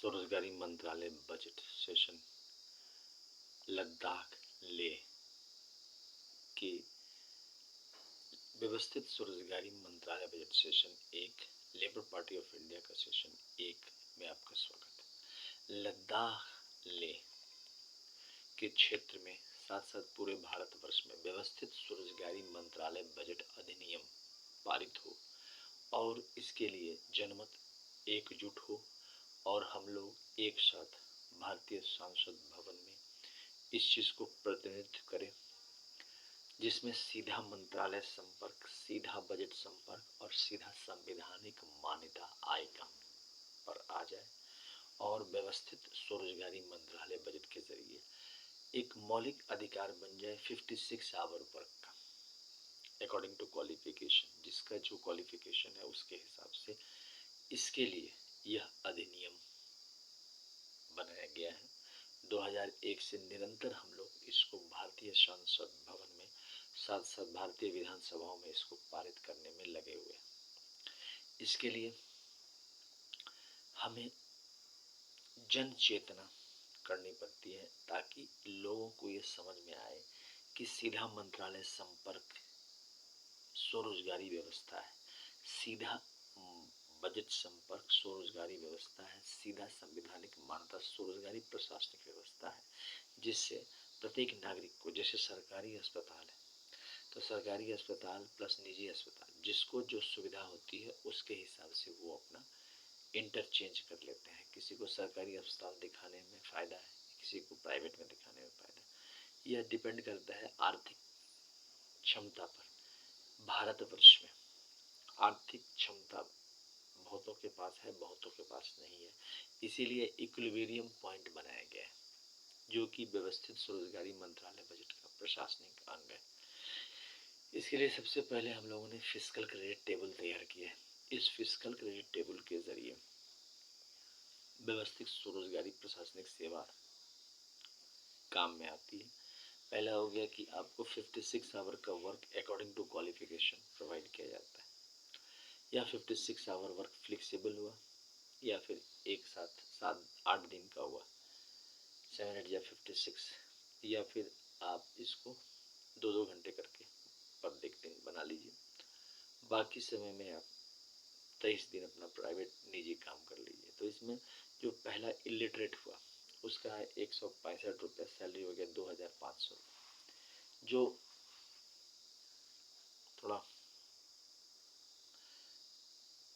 स्वरोजगारी मंत्रालय budget session Ladakh Leh के व्यवस्थित स्वरोजगारी मंत्रालय बजट सेशन एक लेबर पार्टी ऑफ इंडिया का सेशन एक में आपका स्वागत है। लद्दाख लेह के क्षेत्र में साथ साथ पूरे भारतवर्ष में व्यवस्थित स्वरोजगारी मंत्रालय बजट अधिनियम पारित हो और इसके लिए जनमत एकजुट हो और हम लोग एक साथ भारतीय संसद भवन में इस चीज को प्रतिनिधित्व करें, जिसमें सीधा मंत्रालय संपर्क, सीधा बजट संपर्क और सीधा संवैधानिक मान्यता आएगा पर आ जाए और व्यवस्थित स्वरोजगारी मंत्रालय बजट के जरिए एक मौलिक अधिकार बन जाए 56 आवर वर्क का अकॉर्डिंग टू क्वालिफिकेशन, जिसका जो क्वालिफिकेशन है उसके हिसाब से इसके लिए यह अधिनियम बनाया गया है। 2001 से निरंतर हम लोग इसको भारतीय संसद भवन में साथ साथ भारतीय विधानसभाओं में इसको पारित करने में लगे हुए हैं। इसके लिए हमें जन चेतना करनी पड़ती है ताकि लोगों को ये समझ में आए कि सीधा मंत्रालय संपर्क स्वरोजगारी व्यवस्था है, सीधा बजट संपर्क स्वरोजगारी व्यवस्था है, सीधा संवैधानिक मान्यता स्वरोजगारी प्रशासनिक व्यवस्था है, जिससे प्रत्येक नागरिक को, जैसे सरकारी अस्पताल है तो सरकारी अस्पताल प्लस निजी अस्पताल जिसको जो सुविधा होती है उसके हिसाब से वो अपना इंटरचेंज कर लेते हैं। किसी को सरकारी अस्पताल दिखाने में फायदा है, किसी को प्राइवेट में दिखाने में फायदा है। यह डिपेंड करता है आर्थिक क्षमता पर। भारतवर्ष में आर्थिक क्षमता बहुतों के पास है, बहुतों के पास नहीं है, इसीलिए इक्विलिब्रियम पॉइंट बनाया गया है जो कि व्यवस्थित स्वरोजगारी मंत्रालय बजट का प्रशासनिक अंग है। इसके लिए सबसे पहले हम लोगों ने फिस्कल क्रेडिट टेबल तैयार किया है। इस फिस्कल क्रेडिट टेबल के जरिए व्यवस्थित स्वरोजगारी प्रशासनिक सेवा काम में आती है। पहला हो गया कि आपको 56 आवर का work according to qualification provide किया जाता है, या 56 आवर वर्क फ्लेक्सिबल हुआ या फिर एक साथ 7-8 दिन का हुआ 7 या 56, या फिर आप इसको 2-2 घंटे करके प्रत्येक दिन बना लीजिए। बाकी समय में आप 23 दिन अपना प्राइवेट निजी काम कर लीजिए। तो इसमें जो पहला इलिटरेट हुआ उसका है 165 रुपये, सैलरी हो गया 2500। जो थोड़ा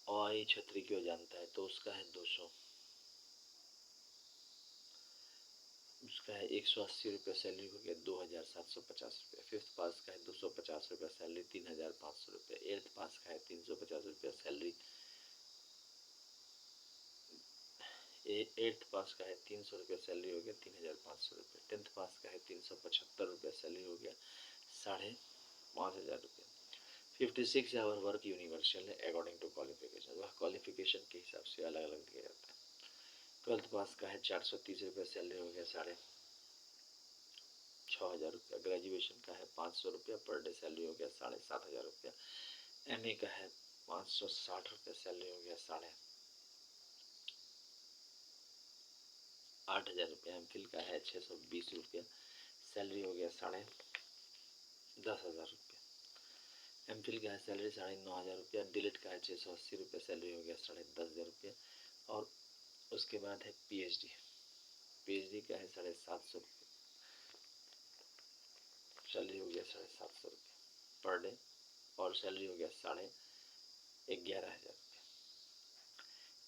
और छतरी क्यों जानता है तो उसका है 200, उसका है 180 रुपये, सैलरी हो गया 2750 रुपये। फिफ्थ पास का है 250 रुपये, सैलरी 3500 रुपये। एट्थ पास का है 350 रुपये, सैलरी एट्थ पास का है 300 रुपये, सैलरी हो गया 3500 रुपये। टेंथ पास का है 375 रुपये, सैलरी हो गया 5500 रुपये। 56 आवर वर्क यूनिवर्सल है अकॉर्डिंग टू क्वालिफिकेशन, वह क्वालिफिकेशन के हिसाब से अलग अलग दिया जाता है। 12th पास का है 430 रुपये, सैलरी हो गया 6500 रुपया। ग्रेजुएशन का है 500 रुपया पर डे, सैलरी हो गया 7500 रुपया। MA का है 560 रुपये, सैलरी हो गया 8500 रुपया। MPhil का है 620 रुपया, सैलरी हो गया 10,500 रुपया। MPhil का है सैलरी 9,500 रुपया। डिलीट का है 680 रुपये, सैलरी हो गया 10,500 रुपया। और उसके बाद है PhD का है 750 रुपये, सैलरी हो गया 750 रुपये पर डे और सैलरी हो गया 11,500 रुपये।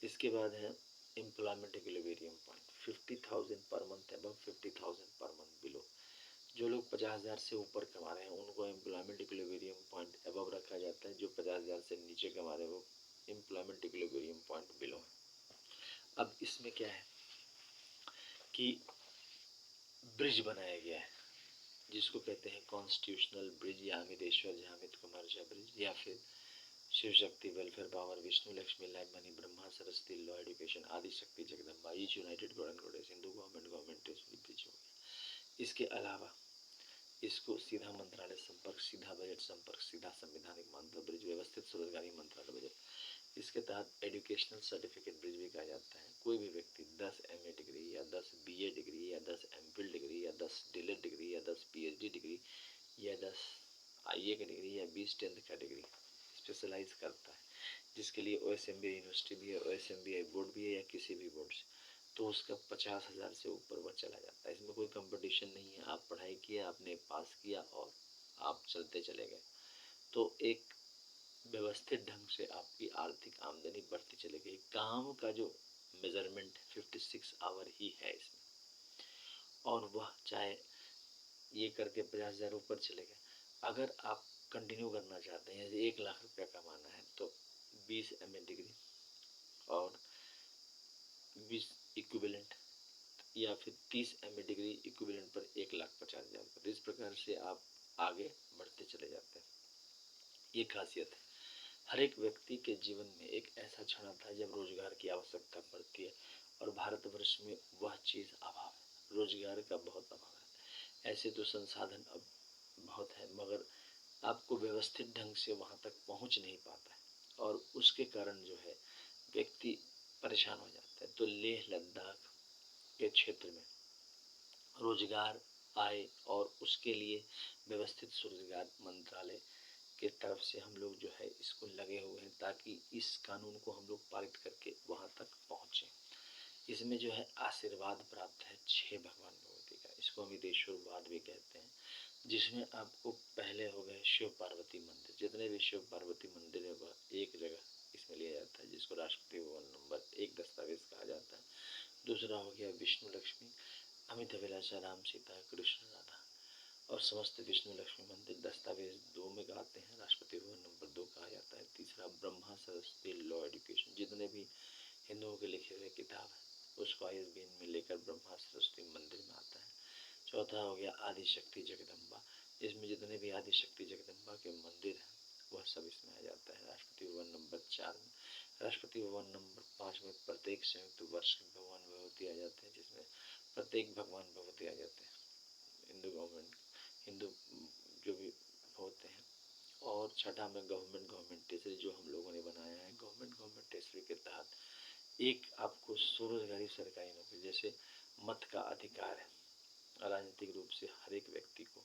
इसके बाद है employment equilibrium point, 50,000 per month above, 50,000 per month below. जो लोग 50,000 से ऊपर कमा रहे हैं उनको एम्प्लॉयमेंट इक्विलिब्रियम पॉइंट अबव रखा जाता है। जो 50,000 से नीचे कमा रहे हैं वो एम्प्लॉयमेंट इक्विलिब्रियम पॉइंट बिलो है। अब इसमें क्या है कि ब्रिज बनाया गया है जिसको कहते हैं कॉन्स्टिट्यूशनल ब्रिज, या अमितेश्वर झामित कुमार झा ब्रिज, या फिर Shiv Shakti welfare power, Vishnu Lakshmi live money, Brahma Saraswati law education, आदि शक्ति Jagdamba, each United God गोडेस, Hindu government bridge हो गया। इसके अलावा इसको सीधा मंत्रालय संपर्क, सीधा बजट संपर्क, सीधा संवैधानिक मान्यता ब्रिज, व्यवस्थित स्वरोजगारी मंत्रालय बजट। इसके तहत एजुकेशनल सर्टिफिकेट ब्रिज भी कहा जाता है। कोई भी व्यक्ति 10 लिए OSMBI यूनिवर्सिटी भी है, OSMBI बोर्ड भी है या किसी भी बोर्ड से, तो उसका 50,000 से ऊपर वह चला जाता है। इसमें कोई कंपटीशन नहीं है, आप पढ़ाई किया, आपने पास किया और आप चलते चले गए। तो एक व्यवस्थित ढंग से आपकी आर्थिक आमदनी बढ़ती चली गई। काम का जो मेजरमेंट 56 आवर ही है इसमें, और वह चाहे ये करके 50,000 ऊपर चले गए। अगर आप कंटिन्यू करना चाहते हैं, 1 लाख रुपया कमाना है, तो 20 MA डिग्री और 20 इक्विवेलेंट या फिर 30 MA डिग्री इक्विवेलेंट पर 1,50,000 पर, इस प्रकार से आप आगे बढ़ते चले जाते हैं। ये खासियत है। हर एक व्यक्ति के जीवन में एक ऐसा क्षण आता है जब रोजगार की आवश्यकता पड़ती है, और भारतवर्ष में वह चीज अभाव है, रोजगार का बहुत अभाव है। ऐसे तो संसाधन अब बहुत है, मगर आपको व्यवस्थित ढंग से वहां तक पहुंच नहीं पाता है, और उसके कारण जो है व्यक्ति परेशान हो जाता है। तो लेह लद्दाख के क्षेत्र में रोजगार आए, और उसके लिए व्यवस्थित रोजगार मंत्रालय के तरफ से हम लोग जो है इसको लगे हुए हैं, ताकि इस कानून को हम लोग पारित करके वहां तक पहुंचे। इसमें जो है आशीर्वाद प्राप्त है 6 भगवान भगवती का, इसको हम हितेश्वरवाद भी कहते हैं, जिसमें आपको पहले हो गए शिव पार्वती मंदिर। जितने भी शिव पार्वती मंदिर है वह एक जगह इसमें लिया जाता है, जिसको राष्ट्रपति भवन नंबर 1 दस्तावेज कहा जाता है। दूसरा हो गया विष्णु लक्ष्मी, अमित अभिलाषा, राम सीता कृष्ण राधा, और समस्त विष्णु लक्ष्मी मंदिर दस्तावेज 2 में आते हैं, राष्ट्रपति भवन नंबर 2 कहा जाता है। तीसरा ब्रह्मा सरस्वती लॉ एजुकेशन, जितने भी हिंदुओं के लिखे हुए किताब है उसको ISBN में लेकर ब्रह्मा सरस्वती मंदिर में आता है। चौथा हो गया आदिशक्ति जगदम्बा, इसमें जितने भी आदिशक्ति जगदम्बा के मंदिर हैं वह सब इसमें आ जाता है, राष्ट्रपति भवन नंबर 4 में। राष्ट्रपति भवन नंबर 5 में प्रत्येक संयुक्त वर्ष भगवान भगवती आ जाते हैं, जिसमें प्रत्येक भगवान भगवती आ जाते हैं, हिंदू जो भी होते हैं। और छठा में गवर्नमेंट टेसरी, जो हम लोगों ने बनाया है, गवर्नमेंट टेसरी के तहत एक आपको स्वरोजगारी सरकारी नौकरी, जैसे मत का अधिकार है राजनीतिक रूप से हर एक व्यक्ति को,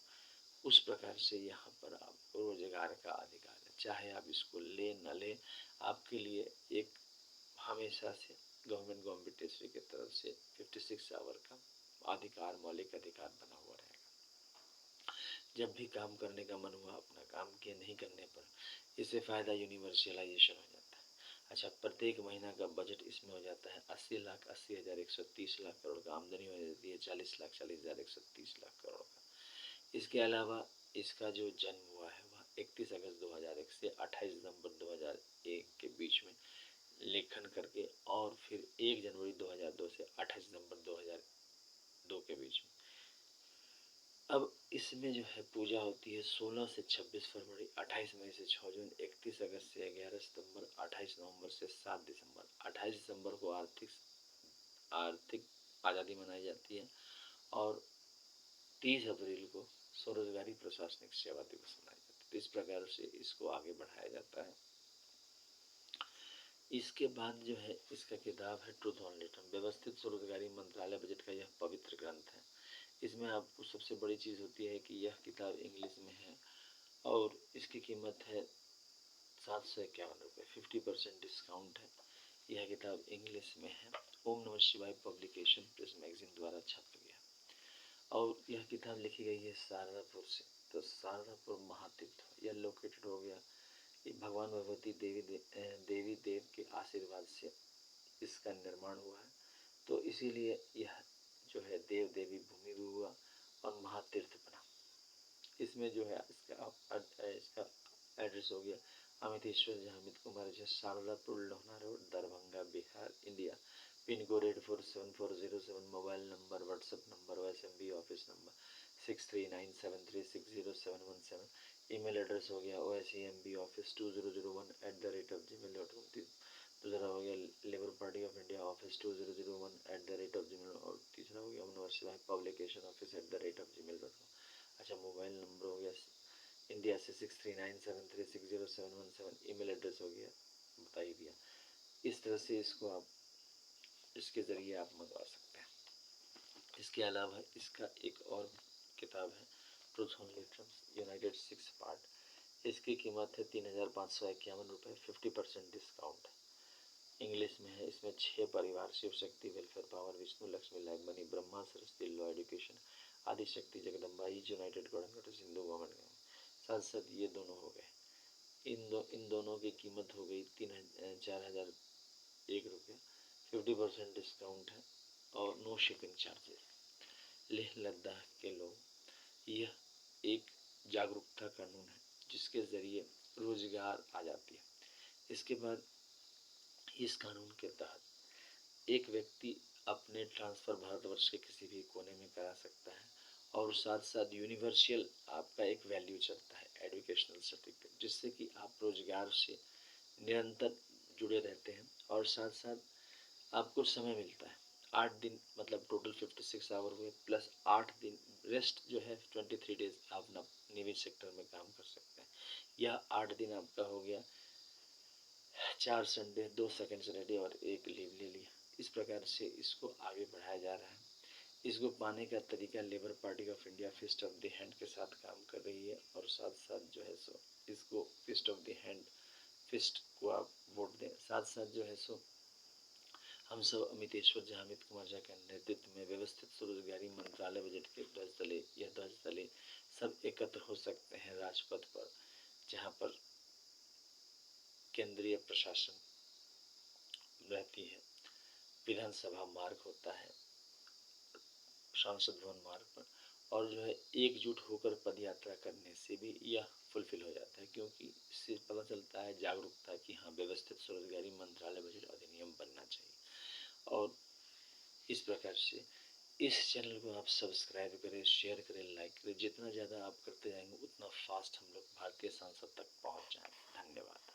उस प्रकार से यहाँ पर आप रोजगार का अधिकार है, चाहे आप इसको ले न ले, आपके लिए एक हमेशा से गवर्नमेंट टेसरी की तरफ से 56 आवर का अधिकार, मौलिक अधिकार बना हुआ रहेगा। जब भी काम करने का मन हुआ अपना काम किया, नहीं करने पर इससे फायदा यूनिवर्सलाइजेशन हो जाता है। अच्छा, प्रत्येक महीना का बजट इसमें हो जाता है 80,80,130 लाख करोड़ का, आमदनी हो जाती है 40,40,130 लाख करोड़ का। इसके अलावा इसका जो जन्म हुआ है वह 31 अगस्त 2001 से 28 दिसंबर 2001 के बीच में लेखन करके, और फिर 1 जनवरी 2002 से 28 दिसंबर 2002 के बीच में। अब इसमें जो है पूजा होती है 16 से 26 फरवरी, 28 मई से 6 जून, 31 अगस्त से 11 सितंबर, 28 नवंबर से 7 दिसंबर। 28 दिसंबर को आर्थिक आज़ादी मनाई जाती है, और 30 अप्रैल को स्वरोजगारी प्रशासनिक सेवा दिवस मनाया जाता है। तो इस प्रकार से इसको आगे बढ़ाया जाता है। इसके बाद जो है इसका किताब है ट्रूथ ऑन रिटर्न, व्यवस्थित स्वरोजगारी मंत्रालय बजट का यह पवित्र ग्रंथ है। इसमें आपको सबसे बड़ी चीज़ होती है कि यह किताब इंग्लिश में है, और इसकी कीमत है 751 रुपये, 50% डिस्काउंट है। यह किताब इंग्लिश में है, ओम नमः शिवाय पब्लिकेशन प्रेस मैगजीन द्वारा छप गया, और यह किताब लिखी गई है शारदापुर से। तो शारदापुर महातीर्थ यह लोकेटेड हो गया, ये भगवान भगवती देवी देव के आशीर्वाद से इसका निर्माण हुआ है, तो इसीलिए यह जो है देव देवी भूमि भी हुआ और महातीर्थ बना। इसमें जो है इसका एड्रेस हो गया Amiteshwar Jha, Amit Kumar Jha, Shardapur, Lohna road, Darbhanga, Bihar, India. Pin code 847407, mobile number, WhatsApp number, OSMB office number 6397360717। Email address हो गया OSEMBoffice2001@gmail.com। दूसरा हो गया Labour Party of India office 2001@gmail, और तीसरा हो गया यूनिवर्सल पब्लिकेशन ऑफिस@gmail.com। अच्छा, मोबाइल नंबर हो गया इंडिया से 6397360717। ईमेल एड्रेस हो गया बता ही दिया। इस तरह से इसको आप इसके ज़रिए आप मंगवा सकते हैं। इसके अलावा इसका एक और किताब है ट्रूथ ऑन लिटरम्स यूनाइटेड 6 पार्ट, इसकी कीमत है 3,551 रुपये, 50% डिस्काउंट है। इंग्लिश में है। इसमें 6 परिवार Shiv Shakti welfare power, Vishnu Lakshmi life money, Brahma Saraswati law education, आदि शक्ति Jagdamba is United God notice Hindu government. साथ साथ ये दोनों हो गए, इन दोनों की कीमत हो गई 4,001 रुपया। 50% डिस्काउंट है और no shipping charges. Leh Ladakh के लोग, यह एक जागरूकता कानून है जिसके ज़रिए रोजगार आ जाती है। इसके बाद इस कानून के तहत एक व्यक्ति अपने ट्रांसफ़र भारतवर्ष के किसी भी कोने में करा सकता है और साथ साथ यूनिवर्सल आपका एक वैल्यू चलता है एजुकेशनल सर्टिफिकेट, जिससे कि आप रोजगार से निरंतर जुड़े रहते हैं और साथ साथ आपको समय मिलता है 8 दिन, मतलब टोटल 56 आवर हुए प्लस 8 दिन रेस्ट जो है 23 डेज आप अपना नेवी सेक्टर में काम कर सकते हैं। यह 8 दिन आपका हो गया, 4 संडे, 2 सेकेंड सैटरडे और 1 लीव ले लिया। इस प्रकार से इसको आगे बढ़ाया जा रहा है। इसको पाने का तरीका Labour Party of India fist of the hand के साथ काम कर रही है और साथ साथ जो है सो इसको fist of the hand fist को आप वोट दें। साथ साथ जो है सो हम सब अमितेश्वर झा, अमित कुमार झा के नेतृत्व में व्यवस्थित स्वरोजगारी मंत्रालय बजट के ध्वज तले, यह ध्वज तले सब एकत्र हो सकते हैं राजपथ पर, जहाँ पर केंद्रीय प्रशासन रहती है, विधानसभा मार्ग होता है, सांसद भवन मार्ग पर, और जो है एकजुट होकर पद यात्रा करने से भी यह फुलफिल हो जाता है, क्योंकि इससे पता चलता है जागरूकता कि हाँ व्यवस्थित स्वरोजगारी मंत्रालय बजट अधिनियम बनना चाहिए। और इस प्रकार से इस चैनल को आप सब्सक्राइब करें, शेयर करें, लाइक करें। जितना ज़्यादा आप करते जाएंगे उतना फास्ट हम लोग भारतीय संसद तक पहुंच जाएंगे। धन्यवाद।